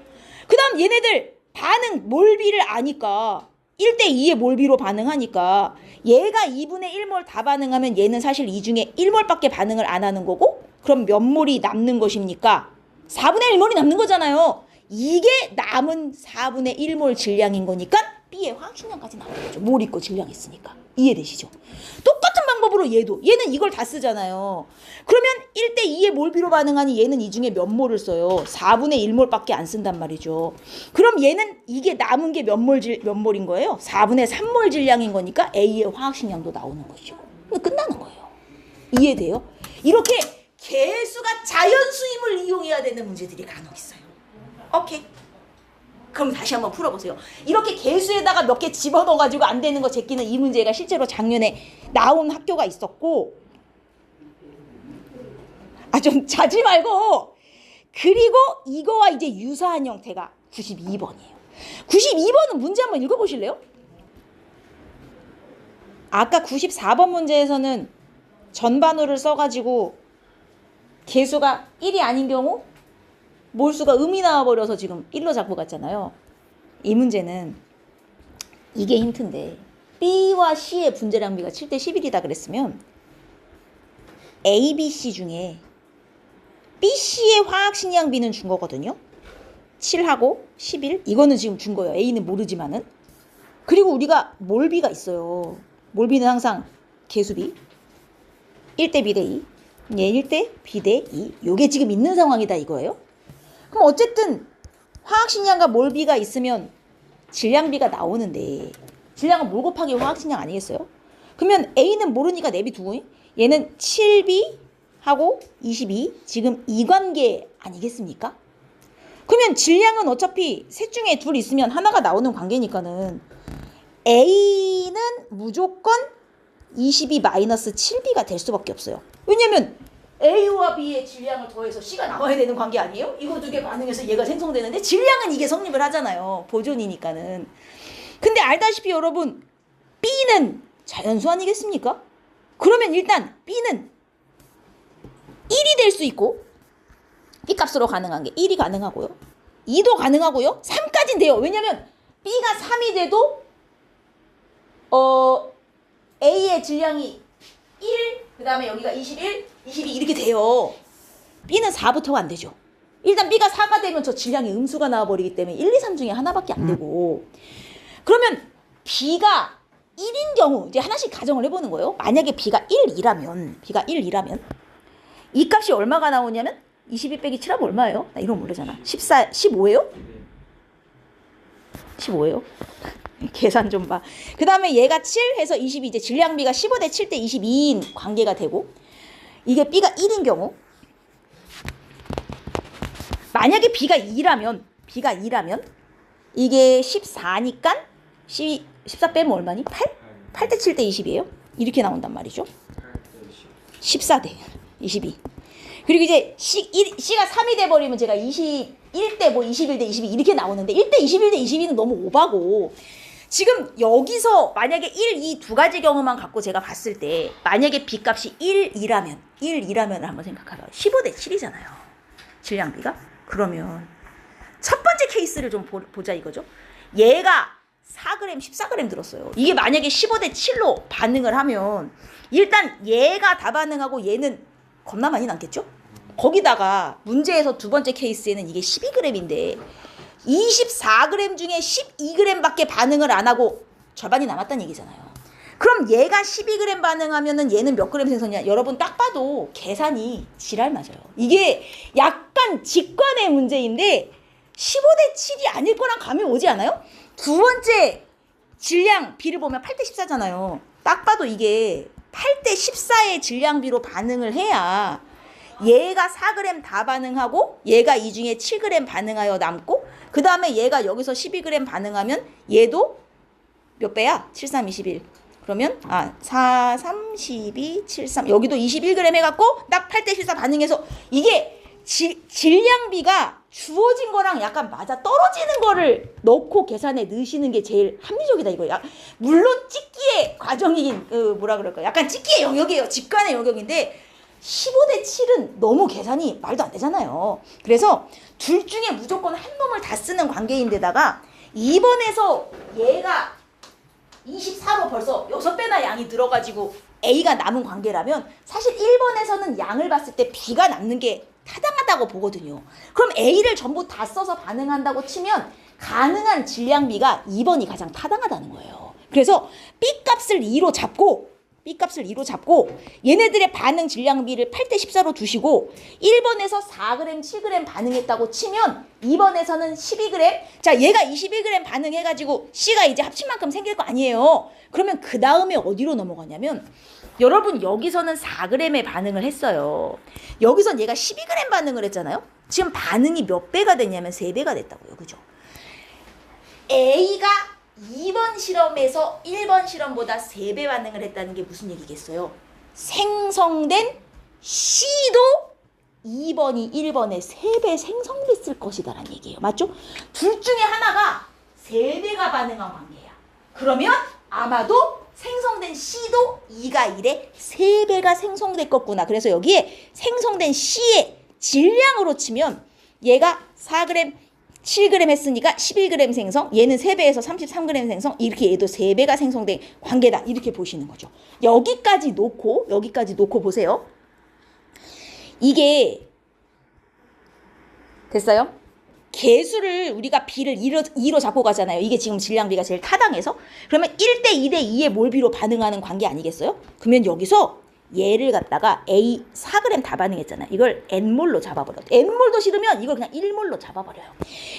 그 다음 얘네들 반응 몰비를 아니까 1대2의 몰비로 반응하니까 얘가 2분의 1몰 다 반응하면 얘는 사실 이 중에 1몰밖에 반응을 안 하는 거고, 그럼 몇 몰이 남는 것입니까? 4분의 1몰이 남는 거잖아요. 이게 남은 4분의 1몰 질량인 거니까 B의 화학식량까지 나오는 거죠. 몰 있고 질량 있으니까. 이해되시죠? 똑같은 방법으로 얘는 이걸 다 쓰잖아요. 그러면 1대2의 몰비로 반응하니 얘는 이 중에 몇 몰을 써요? 4분의 1몰밖에 안 쓴단 말이죠. 그럼 얘는 이게 남은 게 몇 몰인 거예요? 4분의 3몰 질량인 거니까 A의 화학식량도 나오는 것이고. 끝나는 거예요. 이해돼요? 이렇게 개수가 자연수임을 이용해야 되는 문제들이 간혹 있어요. 오케이. 그럼 다시 한번 풀어보세요. 이렇게 개수에다가 몇 개 집어넣어가지고 안 되는 거 제끼는 이 문제가 실제로 작년에 나온 학교가 있었고, 좀 자지 말고. 그리고 이거와 이제 유사한 형태가 92번이에요. 92번은 문제 한번 읽어보실래요? 아까 94번 문제에서는 전반호를 써가지고 개수가 1이 아닌 경우 몰수가 음이 나와버려서 지금 1로 잡고 갔잖아요. 이 문제는 이게 힌트인데, B와 C의 분자량비가 7대 11이다 그랬으면 A, B, C 중에 B, C의 화학식량비는 준 거거든요. 7하고 11. 이거는 지금 준 거예요. A는 모르지만은. 그리고 우리가 몰비가 있어요. 몰비는 항상 개수비 1대 B 대 2. 얘 1대 B 대 2. 요게 지금 있는 상황이다 이거예요. 그럼 어쨌든 화학식량과 몰비가 있으면 질량비가 나오는데, 질량은 몰 곱하기 화학식량 아니겠어요? 그러면 A는 모르니까 내비두고, 얘는 7B 하고 22, 지금 이 관계 아니겠습니까? 그러면 질량은 어차피 셋 중에 둘 있으면 하나가 나오는 관계니까는 A는 무조건 22-7B가 될 수밖에 없어요. 왜냐면 A와 B의 질량을 더해서 C가 나와야 되는 관계 아니에요? 이거 두 개 반응해서 얘가 생성되는데 질량은 이게 성립을 하잖아요. 보존이니까는. 근데 알다시피 여러분, B는 자연수 아니겠습니까? 그러면 일단 B는 1이 될 수 있고, B 값으로 가능한 게 1이 가능하고요. 2도 가능하고요. 3까지는 돼요. 왜냐면 B가 3이 돼도 A의 질량이 1, 그 다음에 여기가 21, 22 이렇게 돼요. B는 4부터가 안 되죠. 일단 B가 4가 되면 저 질량이 음수가 나와버리기 때문에 1, 2, 3 중에 하나밖에 안 되고, 그러면 B가 1인 경우 이제 하나씩 가정을 해보는 거예요. 만약에 B가 1이라면 이 값이 얼마가 나오냐면 22 빼기 7하면 얼마예요? 나 이런 거 모르잖아. 15예요? 15예요? 계산 좀 봐. 그 다음에 얘가 7 해서 22, 이제 질량비가 15대 7대 22인 관계가 되고, 이게 B가 1인 경우, 만약에 B가 2라면 이게 14니까 14 빼면 얼마니? 8? 8대 7대 20이에요? 이렇게 나온단 말이죠. 14대 22. 그리고 이제 C가 3이 돼버리면 제가 21대 뭐 21대 22 이렇게 나오는데, 1대 21대 22는 너무 오바고, 지금 여기서 만약에 1, 2 두 가지 경우만 갖고 제가 봤을 때, 만약에 B값이 1이라면 한번 생각해봐요. 15대 7이잖아요. 질량비가. 그러면 첫 번째 케이스를 좀 보자 이거죠. 얘가 4g, 14g 들었어요. 이게 만약에 15대 7로 반응을 하면 일단 얘가 다 반응하고 얘는 겁나 많이 남겠죠? 거기다가 문제에서 두 번째 케이스에는 이게 12g인데 24g 중에 12g밖에 반응을 안 하고 절반이 남았다는 얘기잖아요. 그럼 얘가 12g 반응하면은 얘는 몇 g 생성이냐? 여러분 딱 봐도 계산이 지랄 맞아요. 이게 약간 직관의 문제인데 15대 7이 아닐 거랑 감이 오지 않아요? 두 번째 질량 비를 보면 8대 14잖아요. 딱 봐도 이게 8대 14의 질량비로 반응을 해야 얘가 4g 다 반응하고 얘가 이 중에 7g 반응하여 남고, 그 다음에 얘가 여기서 12g 반응하면 얘도 몇 배야? 7, 3, 21. 그러면 4, 3, 12, 7, 3 여기도 21g 해갖고 딱 8대 14 반응해서 이게 질량비가 주어진 거랑 약간 맞아 떨어지는 거를 넣고 계산에 넣으시는 게 제일 합리적이다 이거야. 물론 찍기의 과정이긴 뭐라 그럴까 약간 찍기의 영역이에요. 직관의 영역인데 15대 7은 너무 계산이 말도 안 되잖아요. 그래서 둘 중에 무조건 한 놈을 다 쓰는 관계인데다가 2번에서 얘가 24로 벌써 6배나 양이 들어가지고 A가 남은 관계라면 사실 1번에서는 양을 봤을 때 B가 남는 게 타당하다고 보거든요. 그럼 A를 전부 다 써서 반응한다고 치면 가능한 질량비가 2번이 가장 타당하다는 거예요. 그래서 B값을 2로 잡고 얘네들의 반응 질량비를 8대 14로 두시고 1번에서 4g, 7g 반응했다고 치면 2번에서는 12g. 자, 얘가 22g 반응해가지고 C가 이제 합친 만큼 생길 거 아니에요. 그러면 그 다음에 어디로 넘어가냐면 여러분 여기서는 4g의 반응을 했어요. 여기선 얘가 12g 반응을 했잖아요. 지금 반응이 몇 배가 됐냐면 3배가 됐다고요. 그죠? A가 2번 실험에서 1번 실험보다 3배 반응을 했다는 게 무슨 얘기겠어요? 생성된 C도 2번이 1번에 3배 생성됐을 것이다 라는 얘기예요. 맞죠? 둘 중에 하나가 3배가 반응한 관계야. 그러면 아마도 생성된 C도 2가 1에 3배가 생성됐겠구나. 그래서 여기에 생성된 C의 질량으로 치면 얘가 4g, 7g 했으니까 11g 생성, 얘는 3배에서 33g 생성, 이렇게 얘도 3배가 생성된 관계다. 이렇게 보시는 거죠. 여기까지 놓고 보세요. 이게 됐어요? 개수를 우리가 B를 2로 잡고 가잖아요. 이게 지금 질량비가 제일 타당해서. 그러면 1대 2대 2의 몰비로 반응하는 관계 아니겠어요? 그러면 여기서 얘를 갖다가 A 4g 다 반응했잖아요. 이걸 N몰로 잡아버려요. N몰도 싫으면 이걸 그냥 1몰로 잡아버려요.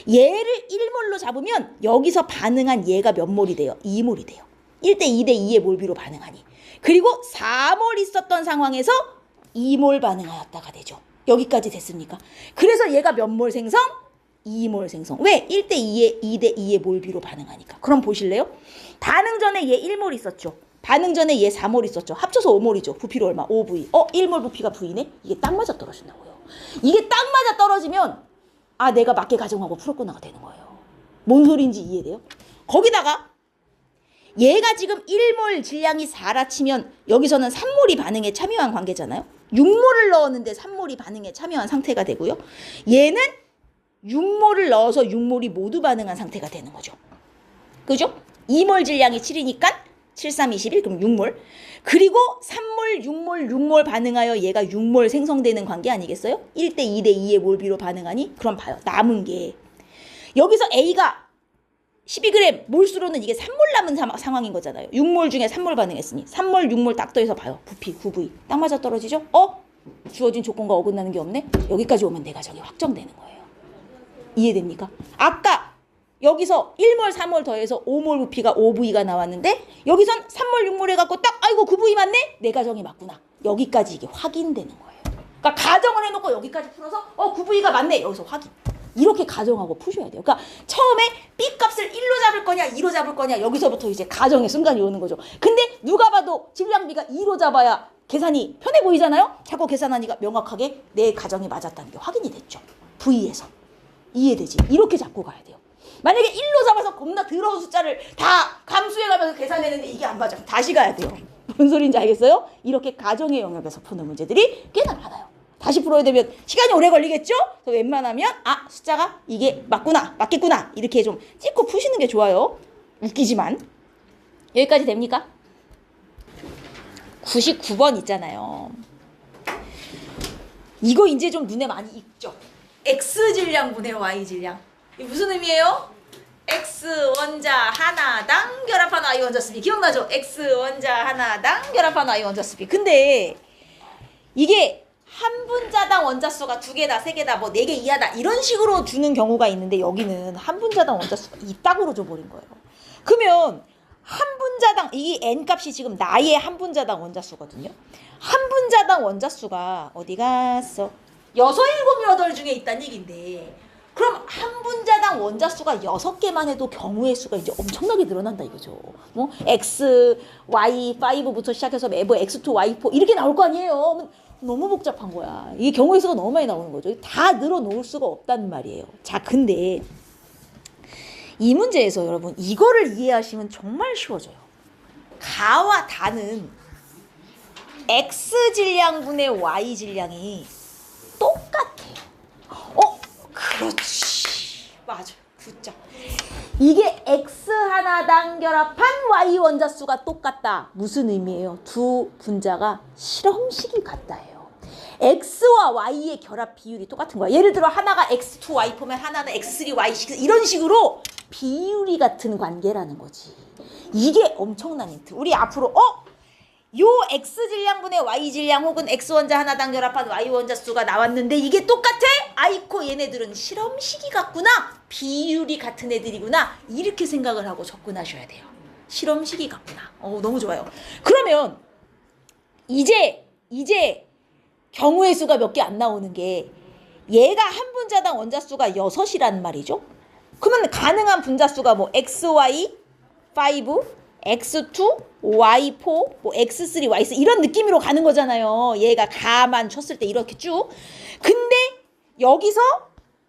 얘를 1몰로 잡으면 여기서 반응한 얘가 몇 몰이 돼요? 2몰이 돼요. 1대 2대 2의 몰비로 반응하니. 그리고 4몰 있었던 상황에서 2몰 반응하였다가 되죠. 여기까지 됐습니까? 그래서 얘가 몇 몰 생성? 2몰 생성. 왜? 1대 2대 2의 몰비로 반응하니까. 그럼 보실래요? 반응 전에 얘 1몰 있었죠. 반응 전에 얘 4몰 있었죠. 합쳐서 5몰이죠. 부피로 얼마? 5V. 1몰 부피가 V네? 이게 딱 맞아 떨어진다고요. 이게 딱 맞아 떨어지면 아 내가 맞게 가정하고 풀었구나가 되는 거예요. 뭔 소리인지 이해돼요? 거기다가 얘가 지금 1몰 질량이 4라 치면 여기서는 3몰이 반응에 참여한 관계잖아요. 6몰을 넣었는데 3몰이 반응에 참여한 상태가 되고요. 얘는 6몰을 넣어서 6몰이 모두 반응한 상태가 되는 거죠. 그죠? 2몰 질량이 7이니까 7, 3, 21 그럼 6몰. 그리고 3몰, 6몰, 6몰 반응하여 얘가 6몰 생성되는 관계 아니겠어요? 1대 2대 2의 몰비로 반응하니 그럼 봐요. 남은 게 여기서 A가 12g 몰수로는 이게 3몰 남은 상황인 거잖아요. 6몰 중에 3몰 반응했으니 3몰, 6몰 딱 더해서 봐요. 부피 9V 딱 맞아 떨어지죠? 주어진 조건과 어긋나는 게 없네? 여기까지 오면 내 가정이 확정되는 거예요. 이해됩니까? 아까 여기서 1몰, 3몰 더해서 5몰 부피가 5V가 나왔는데 여기선 3몰, 6몰 해갖고 딱 아이고 9V 맞네? 내 가정이 맞구나. 여기까지 이게 확인되는 거예요. 그러니까 가정을 해놓고 여기까지 풀어서 9V가 맞네. 여기서 확인. 이렇게 가정하고 푸셔야 돼요. 그러니까 처음에 B값을 1로 잡을 거냐 2로 잡을 거냐 여기서부터 이제 가정의 순간이 오는 거죠. 근데 누가 봐도 질량비가 2로 잡아야 계산이 편해 보이잖아요. 자꾸 계산하니까 명확하게 내 가정이 맞았다는 게 확인이 됐죠. V에서. 이해되지? 이렇게 잡고 가야 돼요. 만약에 1로 잡아서 겁나 더러운 숫자를 다 감수해가면서 계산했는데 이게 안 맞아. 다시 가야 돼요. 뭔 소리인지 알겠어요? 이렇게 가정의 영역에서 푸는 문제들이 꽤나 많아요. 다시 풀어야 되면 시간이 오래 걸리겠죠? 그래서 웬만하면 숫자가 이게 맞겠구나 이렇게 좀 찍고 푸시는 게 좋아요. 웃기지만 여기까지 됩니까? 99번 있잖아요. 이거 이제 좀 눈에 많이 익죠? X질량분의 Y질량. 이게 무슨 의미예요? X 원자 하나당 결합한 Y 원자수비. 기억나죠? X 원자 하나당 결합한 Y 원자수비. 근데 이게 한 분자당 원자수가 2개다, 3개다, 뭐 4개 이하다 이런 식으로 주는 경우가 있는데 여기는 한 분자당 원자수가 이따구로 줘버린 거예요. 그러면 한 분자당 이 N값이 지금 나의 한 분자당 원자수거든요. 한 분자당 원자수가 어디 갔어? 6, 7, 8 중에 있다는 얘기인데 그럼 한 분자당 원자수가 6개만 해도 경우의 수가 이제 엄청나게 늘어난다 이거죠. X, Y5부터 시작해서 매번 X2, Y4 이렇게 나올 거 아니에요. 너무 복잡한 거야. 이게 경우의 수가 너무 많이 나오는 거죠. 다 늘어놓을 수가 없다는 말이에요. 자, 근데 이 문제에서 여러분 이거를 이해하시면 정말 쉬워져요. 가와 다는 x 질량분의 y 질량이 똑같아요. 그렇지. 맞아. 굿잡. 이게 x 하나당 결합한 y 원자수가 똑같다. 무슨 의미예요? 두 분자가 실험식이 같다예요. x와 y의 결합 비율이 똑같은 거야. 예를 들어 하나가 x2y4면 하나는 x3y6 이런 식으로 비율이 같은 관계라는 거지. 이게 엄청난 힌트. 우리 앞으로 요 x 질량분의 y 질량 혹은 x 원자 하나당 결합한 y 원자 수가 나왔는데 이게 똑같아? 아이코 얘네들은 실험식이 같구나. 비율이 같은 애들이구나. 이렇게 생각을 하고 접근하셔야 돼요. 실험식이 같구나. 너무 좋아요. 그러면 이제 경우의 수가 몇 개 안 나오는 게 얘가 한 분자당 원자 수가 6이란 말이죠. 그러면 가능한 분자 수가 뭐 xy 5, x2, y4, 뭐 x3, y4 이런 느낌으로 가는 거잖아요. 얘가 가만 쳤을 때 이렇게 쭉. 근데 여기서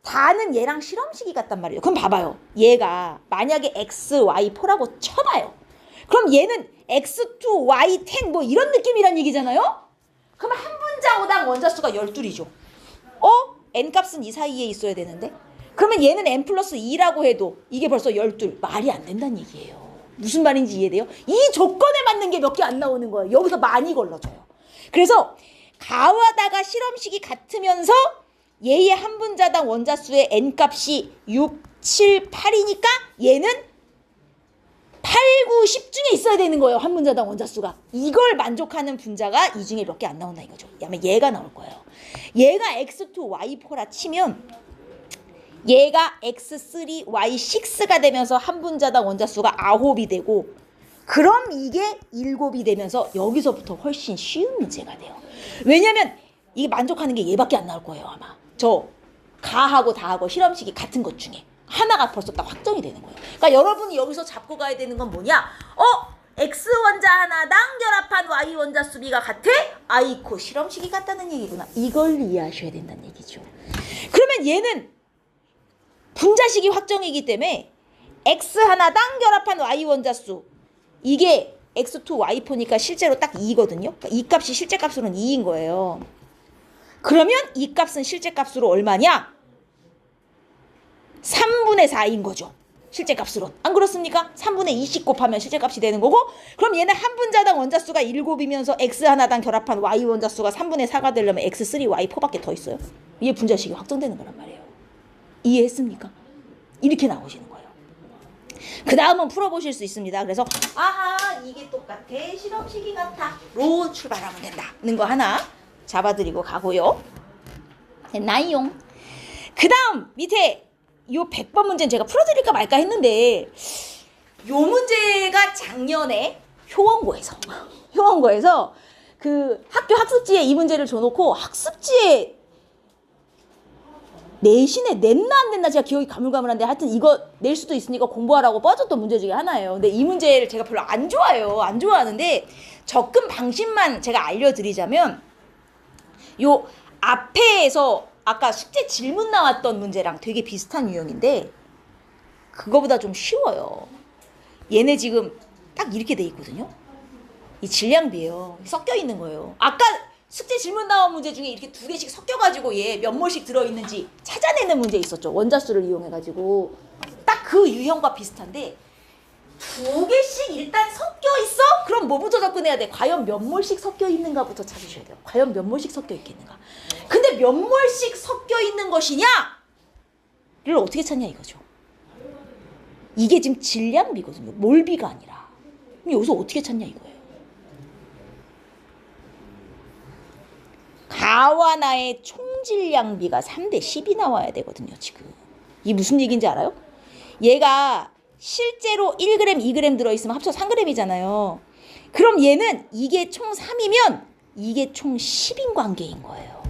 다는 얘랑 실험식이 같단 말이에요. 그럼 봐봐요. 얘가 만약에 x, y4라고 쳐봐요. 그럼 얘는 x2, y10 뭐 이런 느낌이란 얘기잖아요. 그럼 한 분자당 원자수가 12이죠. n값은 이 사이에 있어야 되는데 그러면 얘는 n 플러스 2라고 해도 이게 벌써 12. 말이 안 된다는 얘기예요. 무슨 말인지 이해돼요? 이 조건에 맞는 게 몇 개 안 나오는 거예요. 여기서 많이 걸러져요. 그래서 가와다가 실험식이 같으면서 얘의 한 분자당 원자수의 n값이 6, 7, 8이니까 얘는 8, 9, 10 중에 있어야 되는 거예요. 한 분자당 원자수가. 이걸 만족하는 분자가 이 중에 몇 개 안 나온다 이거죠. 아마 얘가 나올 거예요. 얘가 x2, y4라 치면 얘가 x3, y6가 되면서 한 분자당 원자수가 9이 되고 그럼 이게 7이 되면서 여기서부터 훨씬 쉬운 문제가 돼요. 왜냐면 이게 만족하는 게 얘밖에 안 나올 거예요. 아마. 저 가하고 다하고 실험식이 같은 것 중에 하나가 벌써 딱 확정이 되는 거예요. 그러니까 여러분이 여기서 잡고 가야 되는 건 뭐냐? x 원자 하나당 결합한 y 원자 수비가 같아? 아이코 실험식이 같다는 얘기구나. 이걸 이해하셔야 된다는 얘기죠. 그러면 얘는 분자식이 확정이기 때문에 x 하나당 결합한 y 원자수 이게 x2, y4니까 실제로 딱 2거든요. 그러니까 이 값이 실제 값으로는 2인 거예요. 그러면 이 값은 실제 값으로 얼마냐? 3분의 4인 거죠. 실제 값으로. 안 그렇습니까? 3분의 2씩 곱하면 실제 값이 되는 거고 그럼 얘는 한 분자당 원자수가 7이면서 x 하나당 결합한 y 원자수가 3분의 4가 되려면 x3, y4밖에 더 있어요. 이게 분자식이 확정되는 거란 말이에요. 이해했습니까? 이렇게 나오시는 거예요. 그 다음은 풀어보실 수 있습니다. 그래서 아하 이게 똑같아 실험식이 같아 로 출발하면 된다는 거 하나 잡아드리고 가고요. 됐나요? 그 다음 밑에 요 100번 문제는 제가 풀어드릴까 말까 했는데 요 문제가 작년에 효원고에서 그 학교 학습지에 이 문제를 줘놓고 학습지에 내신에 냈나 안 냈나 제가 기억이 가물가물한데 하여튼 이거 낼 수도 있으니까 공부하라고 빠졌던 문제 중에 하나예요. 근데 이 문제를 제가 별로 안 좋아해요. 안 좋아하는데 접근 방식만 제가 알려드리자면 요 앞에서 아까 숙제 질문 나왔던 문제랑 되게 비슷한 유형인데 그거보다 좀 쉬워요. 얘네 지금 딱 이렇게 돼 있거든요. 이 질량비예요. 섞여 있는 거예요. 아까 숙제 질문 나온 문제 중에 이렇게 두 개씩 섞여가지고 얘 몇 몰씩 들어있는지 찾아내는 문제 있었죠. 원자수를 이용해가지고 딱 그 유형과 비슷한데 두 개씩 일단 섞여 있어? 그럼 뭐부터 접근해야 돼? 과연 몇 몰씩 섞여 있는가부터 찾으셔야 돼요. 과연 몇 몰씩 섞여 있겠는가? 근데 몇 몰씩 섞여 있는 것이냐를 어떻게 찾냐 이거죠. 이게 지금 질량비거든요. 몰비가 아니라. 그럼 여기서 어떻게 찾냐 이거예요. 가와 나의 총질량비가 3대 10이 나와야 되거든요. 지금 이 무슨 얘기인지 알아요? 얘가 실제로 1g, 2g 들어있으면 합쳐 3g이잖아요. 그럼 얘는 이게 총 3이면 이게 총 10인 관계인 거예요.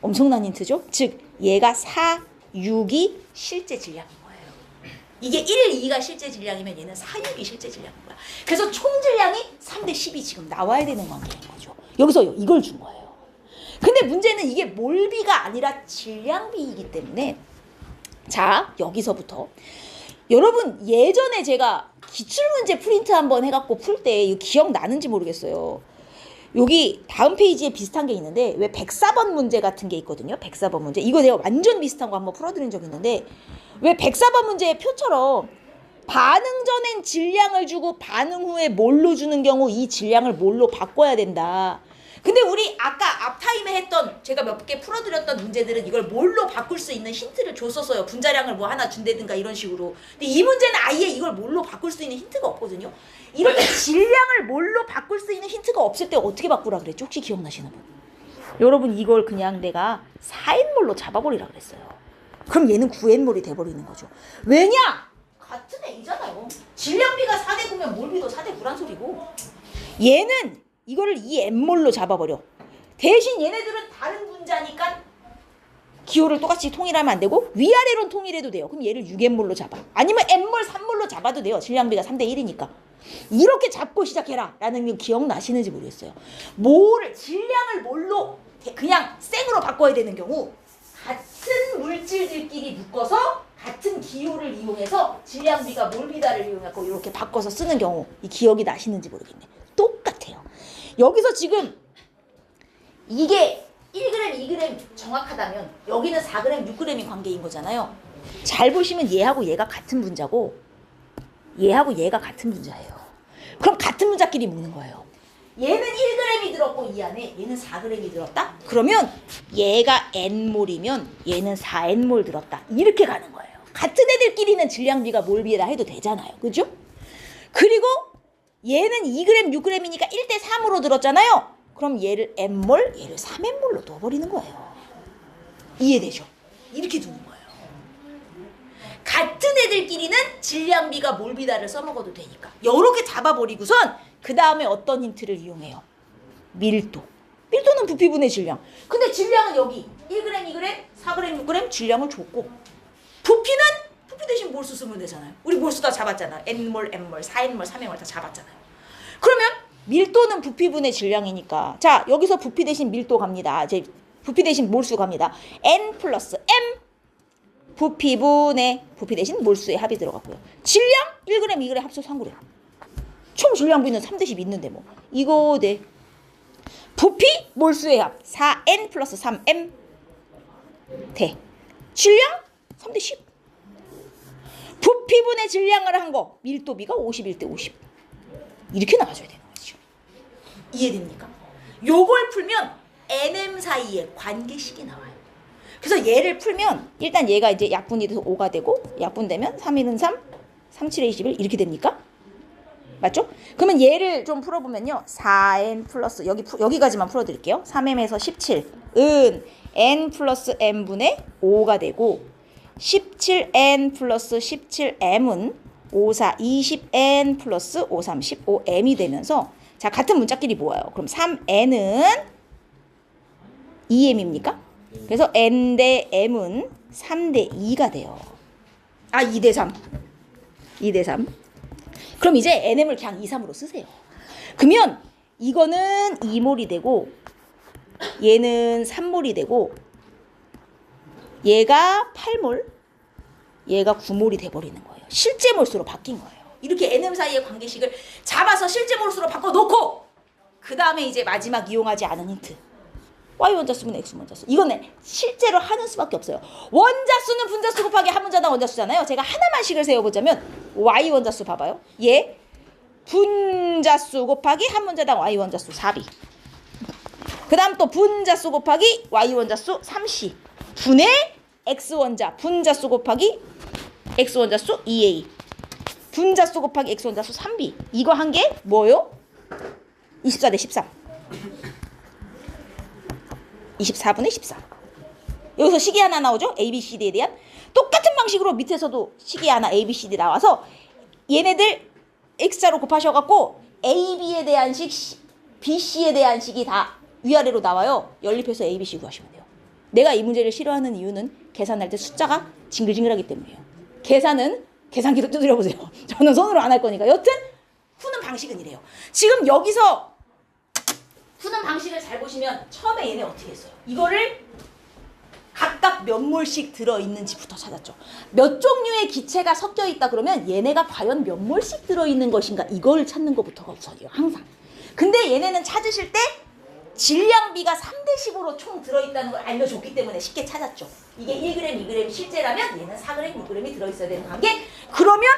엄청난 힌트죠? 즉 얘가 4, 6이 실제 질량인 거예요. 이게 1, 2가 실제 질량이면 얘는 4, 6이 실제 질량인 거야. 그래서 총 질량이 3대 10이 지금 나와야 되는 관계인 거죠. 여기서 이걸 준 거예요. 근데 문제는 이게 몰비가 아니라 질량비이기 때문에 자 여기서부터 여러분 예전에 제가 기출문제 프린트 한번 해갖고 풀 때 이거 기억나는지 모르겠어요. 여기 다음 페이지에 비슷한 게 있는데 왜 104번 문제 같은 게 있거든요. 104번 문제. 이거 내가 완전 비슷한 거 한번 풀어드린 적이 있는데 왜 104번 문제의 표처럼 반응 전엔 질량을 주고 반응 후에 뭘로 주는 경우 이 질량을 뭘로 바꿔야 된다. 근데 우리 아까 앞타임에 했던 제가 몇 개 풀어드렸던 문제들은 이걸 뭘로 바꿀 수 있는 힌트를 줬었어요. 분자량을 뭐 하나 준다든가 이런 식으로. 근데 이 문제는 아예 이걸 뭘로 바꿀 수 있는 힌트가 없거든요. 이렇게 질량을 뭘로 바꿀 수 있는 힌트가 없을 때 어떻게 바꾸라 그랬죠? 혹시 기억나시는 분? 여러분 이걸 그냥 내가 4n몰로 잡아버리라 그랬어요. 그럼 얘는 9n몰이 돼버리는 거죠. 왜냐? 같은 A잖아요. 질량비가 4대 9면 몰비도 4대 9란 소리고 얘는 이거를 2n몰로 잡아버려. 대신 얘네들은 다른 분자니까 기호를 똑같이 통일하면 안 되고 위아래로는 통일해도 돼요. 그럼 얘를 6n몰로 잡아. 아니면 n몰, 3몰로 잡아도 돼요. 질량비가 3대 1이니까. 이렇게 잡고 시작해라 라는 거 기억나시는지 모르겠어요. 뭐를 질량을 뭘로 그냥 생으로 바꿔야 되는 경우 같은 물질들끼리 묶어서 같은 기호를 이용해서 질량비가 몰비다를 이용해서 이렇게 바꿔서 쓰는 경우 이 기억이 나시는지 모르겠네. 똑같아요. 여기서 지금 이게 1g, 2g 정확하다면 여기는 4g, 6g이 관계인 거잖아요. 잘 보시면 얘하고 얘가 같은 분자고 얘하고 얘가 같은 분자예요. 그럼 같은 분자끼리 묶는 거예요. 얘는 1g이 들었고 이 안에 얘는 4g이 들었다? 그러면 얘가 n몰이면 얘는 4n몰 들었다. 이렇게 가는 거예요. 같은 애들끼리는 질량비가 몰비에다 해도 되잖아요. 그죠? 그리고 얘는 2g, 6g이니까 1대 3으로 들었잖아요. 그럼 얘를 n몰, 얘를 3n몰로 넣어버리는 거예요. 이해되죠? 이렇게 두는 거예요. 같은 애들끼리는 질량비가 몰비다를 써먹어도 되니까. 요렇게 잡아버리고선 그 다음에 어떤 힌트를 이용해요? 밀도. 밀도는 부피분의 질량. 근데 질량은 여기 1g, 2g, 4g, 6g 질량을 줬고 부피는 부피 대신 몰수 쓰면 되잖아요. 우리 몰수 다 잡았잖아. n몰, m몰, 4n몰, 3n몰 다 잡았잖아요. 그러면 밀도는 부피분의 질량이니까 자 여기서 부피 대신 밀도 갑니다. 이제 부피 대신 몰수 갑니다. n 플러스 m 부피분의 부피 대신 몰수의 합이 들어갔고요. 질량 1g, 2g 합쳐서 3g. 총 질량비는 3대10 있는데 뭐 이거 네. 부피 몰수의 합 4n 플러스 3m 대 질량 3대10. 부피분의 질량을 한 거 밀도비가 51대 50 이렇게 나와줘야 되는 거죠. 이해됩니까? 요걸 풀면 nm 사이에 관계식이 나와요. 그래서 얘를 풀면 일단 얘가 이제 약분이 돼서 5가 되고 약분되면 3, 1은 3, 3, 7에 21 이렇게 됩니까? 맞죠? 그러면 얘를 좀 풀어보면요. 4n 플러스 여기까지만 풀어드릴게요. 3m에서 17은 n 플러스 m분의 5가 되고 17n 플러스 17m은 5, 4, 20n 플러스 5, 3, 15m이 되면서 자 같은 문자끼리 모아요. 그럼 3n은 2m입니까? 그래서 n 대 m은 3대 2가 돼요. 아 2대 3. 2대 3. 그럼 이제 nm을 그냥 2, 3으로 쓰세요. 그러면 이거는 2몰이 되고 얘는 3몰이 되고 얘가 8몰 얘가 9몰이 돼버리는 거예요. 실제 몰수로 바뀐 거예요. 이렇게 nm 사이의 관계식을 잡아서 실제 몰수로 바꿔놓고 그 다음에 이제 마지막 이용하지 않은 힌트 y 원자수분 x 원자수 이거는 실제로 하는 수밖에 없어요. 원자수는 분자수 곱하기 한 문자당 원자수잖아요. 제가 하나만 식을 세워보자면 y 원자수 봐봐요. 얘 분자수 곱하기 한 문자당 y 원자수 4b 그 다음 또 분자수 곱하기 y 원자수 3c 분의 x 원자 분자수 곱하기 x 원자수 2a 분자수 곱하기 x 원자수 3b 이거 한 게 뭐요? 24대 13 24분의 14 여기서 식이 하나 나오죠? ABCD에 대한 똑같은 방식으로 밑에서도 식이 하나 ABCD 나와서 얘네들 X자로 곱하셔갖고 AB에 대한 식, BC에 대한 식이 다 위아래로 나와요. 연립해서 ABC 구하시면 돼요. 내가 이 문제를 싫어하는 이유는 계산할 때 숫자가 징글징글하기 때문이에요. 계산은 계산기로 두드려보세요. 저는 손으로 안 할 거니까. 여튼 푸는 방식은 이래요. 지금 여기서 푸는 방식을 잘 보시면 처음에 얘네 어떻게 했어요? 이거를 각각 몇 몰씩 들어있는지부터 찾았죠. 몇 종류의 기체가 섞여 있다 그러면 얘네가 과연 몇 몰씩 들어있는 것인가 이걸 찾는 것부터가 우선이에요. 항상. 근데 얘네는 찾으실 때 질량비가 3대 15로 총 들어있다는 걸 알려줬기 때문에 쉽게 찾았죠. 이게 1g, 2g 실제라면 얘는 4g, 6g이 들어있어야 되는 관계. 그러면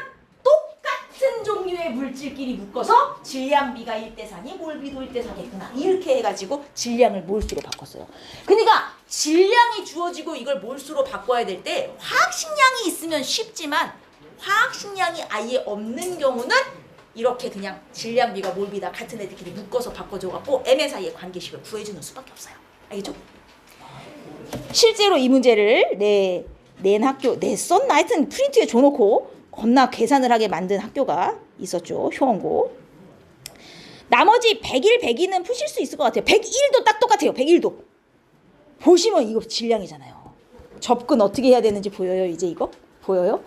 똑같은 종류의 물질끼리 묶어서 질량비가 1대4니 몰비도 1대4겠구나. 이렇게 해가지고 질량을 몰수로 바꿨어요. 그러니까 질량이 주어지고 이걸 몰수로 바꿔야 될 때 화학식량이 있으면 쉽지만 화학식량이 아예 없는 경우는 이렇게 그냥 질량비가 몰비다 같은 애들끼리 묶어서 바꿔줘갖고 M 사이의 관계식을 구해주는 수밖에 없어요. 알겠죠? 실제로 이 문제를 낸 학교, 냈었나? 하여튼 프린트에 줘놓고 겁나 계산을 하게 만든 학교가 있었죠. 효원고. 나머지 100일, 102는 푸실 수 있을 것 같아요. 101도 딱 똑같아요. 101도. 보시면 이거 질량이잖아요. 접근 어떻게 해야 되는지 보여요? 이제 이거? 보여요?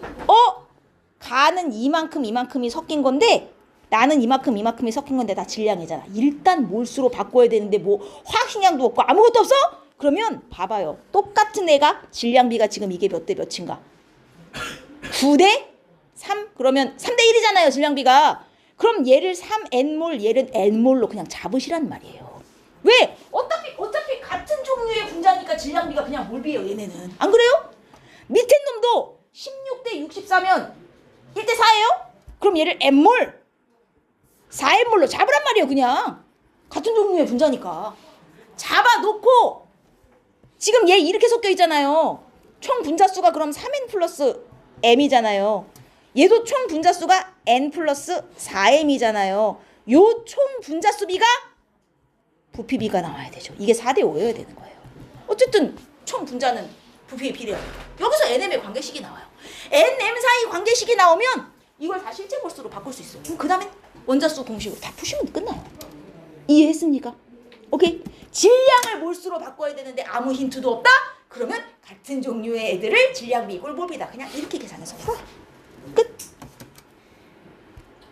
가는 이만큼이 섞인 건데 나는 이만큼이 섞인 건데 다 질량이잖아. 일단 몰수로 바꿔야 되는데 뭐 화학식량도 없고 아무것도 없어? 그러면 봐봐요. 똑같은 애가 질량비가 지금 이게 몇 대 몇인가? 9대 3? 그러면 3대 1이잖아요. 질량비가. 그럼 얘를 3n몰 얘를 n몰로 그냥 잡으시란 말이에요. 왜? 어차피 같은 종류의 분자니까 질량비가 그냥 몰비예요. 얘네는. 안 그래요? 밑에 놈도 16대 64면 1대 4예요? 그럼 얘를 n몰 4n몰로 잡으란 말이에요. 그냥. 같은 종류의 분자니까. 잡아놓고 지금 얘 이렇게 섞여 있잖아요. 총 분자수가 그럼 3n 플러스 m이잖아요. 얘도 총 분자수가 n 플러스 4m이잖아요. 요 총 분자수 비가 부피비가 나와야 되죠. 이게 4대 5여야 되는 거예요. 어쨌든 총 분자는 부피에 비례해요. 여기서 NM의 관계식이 나와요. NM 사이 관계식이 나오면 이걸 다 실제 몰수로 바꿀 수 있어요. 그럼 그 다음에 원자수 공식으로 다 푸시면 끝나요. 이해했습니까? 오케이. 질량을 몰수로 바꿔야 되는데 아무 힌트도 없다? 그러면 같은 종류의 애들을 질량비 이꼴 몰비다. 그냥 이렇게 계산해서 풀어요.